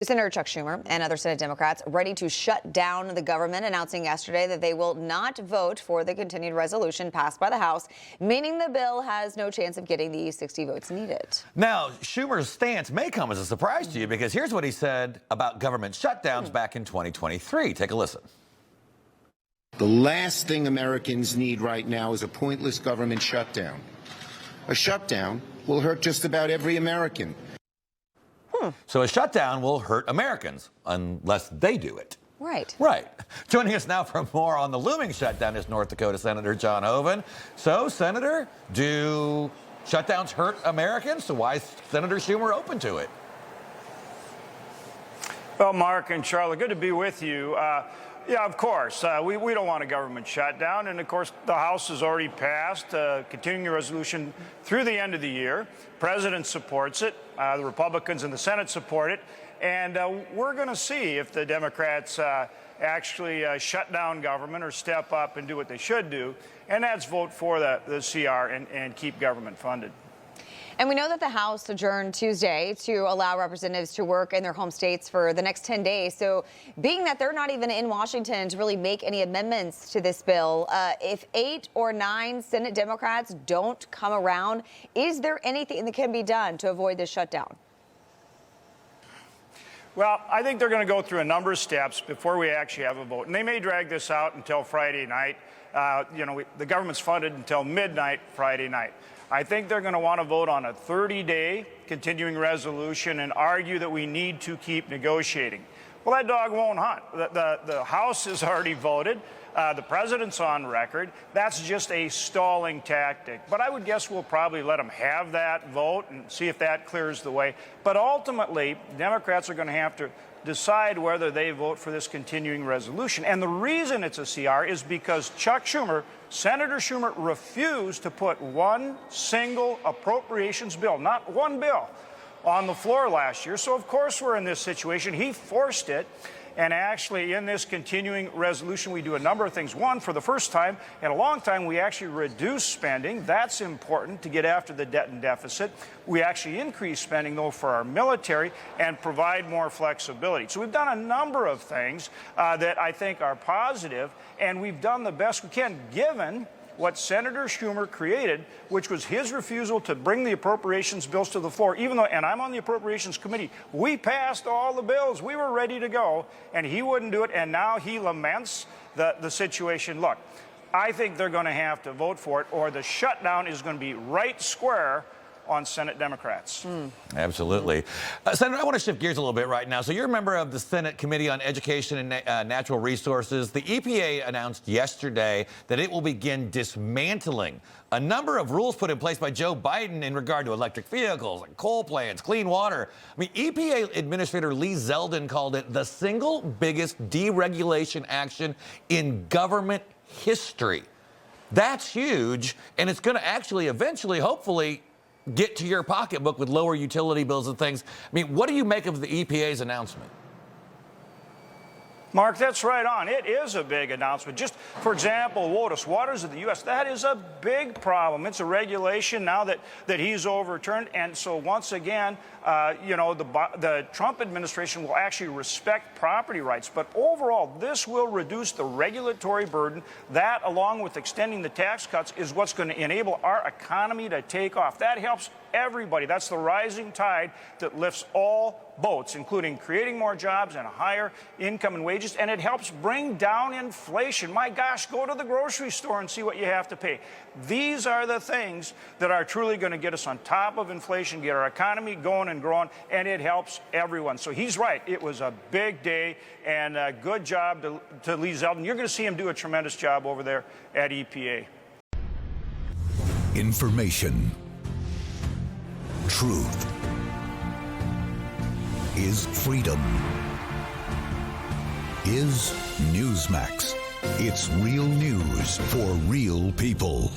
Senator Chuck Schumer and other Senate Democrats ready to shut down the government, announcing yesterday that they will not vote for the continued resolution passed by the House, meaning the bill has no chance of getting the 60 votes needed. Now, Schumer's stance may come as a surprise to you, because here's what he said about government shutdowns back in 2023. Take a listen. The last thing Americans need right now is a pointless government shutdown. A shutdown will hurt just about every American. So a shutdown will hurt Americans unless they do it. Right. Right. Joining us now for more on the looming shutdown is North Dakota Senator John Hoeven. So, Senator, do shutdowns hurt Americans? So why is Senator Schumer open to it? Well, Mark and Charlotte, good to be with you. Yeah, of course. We don't want a government shutdown. And, of course, the House has already passed continuing the resolution through the end of the year. President supports it. The Republicans in the Senate support it. And we're going to see if the Democrats actually shut down government or step up and do what they should do. And that's vote for the CR and keep government funded. And we know that the House adjourned Tuesday to allow representatives to work in their home states for the next 10 days. So being that they're not even in Washington to really make any amendments to this bill, if 8 or 9 Senate Democrats don't come around, is there anything that can be done to avoid this shutdown? Well, I think they're going to go through a number of steps before we actually have a vote. And they may drag this out until Friday night. The government's funded until midnight Friday night. I think they're going to want to vote on a 30-day continuing resolution and argue that we need to keep negotiating. Well, that dog won't hunt. The House has already voted. The president's on record. That's just a stalling tactic. But I would guess we'll probably let them have that vote and see if that clears the way. But ultimately, Democrats are going to have to decide whether they vote for this continuing resolution. And the reason it's a CR is because Chuck Schumer, Senator Schumer, refused to put one single appropriations bill, not one bill, on the floor last year. So, of course, we're in this situation. He forced it. And actually, in this continuing resolution, we do a number of things. One, for the first time in a long time, we actually reduce spending. That's important to get after the debt and deficit. We actually increase spending, though, for our military and provide more flexibility. So we've done a number of things that I think are positive, and we've done the best we can, given what Senator Schumer created, which was his refusal to bring the appropriations bills to the floor, even though, and I'm on the Appropriations Committee, we passed all the bills, we were ready to go, and he wouldn't do it, and now he laments the situation. Look, I think they're going to have to vote for it, or the shutdown is going to be right square on Senate Democrats. Absolutely. Senator, I want to shift gears a little bit right now. So you're a member of the Senate Committee on Education and Natural Resources. The EPA announced yesterday that it will begin dismantling a number of rules put in place by Joe Biden in regard to electric vehicles, like coal plants, clean water. I mean, EPA Administrator Lee Zeldin called it the single biggest deregulation action in government history. That's huge, and it's going to actually eventually, hopefully, get to your pocketbook with lower utility bills and things. I mean, what do you make of the EPA's announcement? Mark, that's right on. It is a big announcement. Just, for example, WOTUS, Waters of the U.S., that is a big problem. It's a regulation now that he's overturned. And so once again, the Trump administration will actually respect property rights. But overall, this will reduce the regulatory burden. That, along with extending the tax cuts, is what's going to enable our economy to take off. That helps everybody. That's the rising tide that lifts all boats, including creating more jobs and a higher income and wages, and it helps bring down inflation. My gosh, go to the grocery store and see what you have to pay. These are the things that are truly going to get us on top of inflation, get our economy going and growing, and it helps everyone. So he's right. It was a big day, and a good job to Lee Zeldin. You're going to see him do a tremendous job over there at EPA. Information. Truth is freedom. Is Newsmax. It's real news for real people.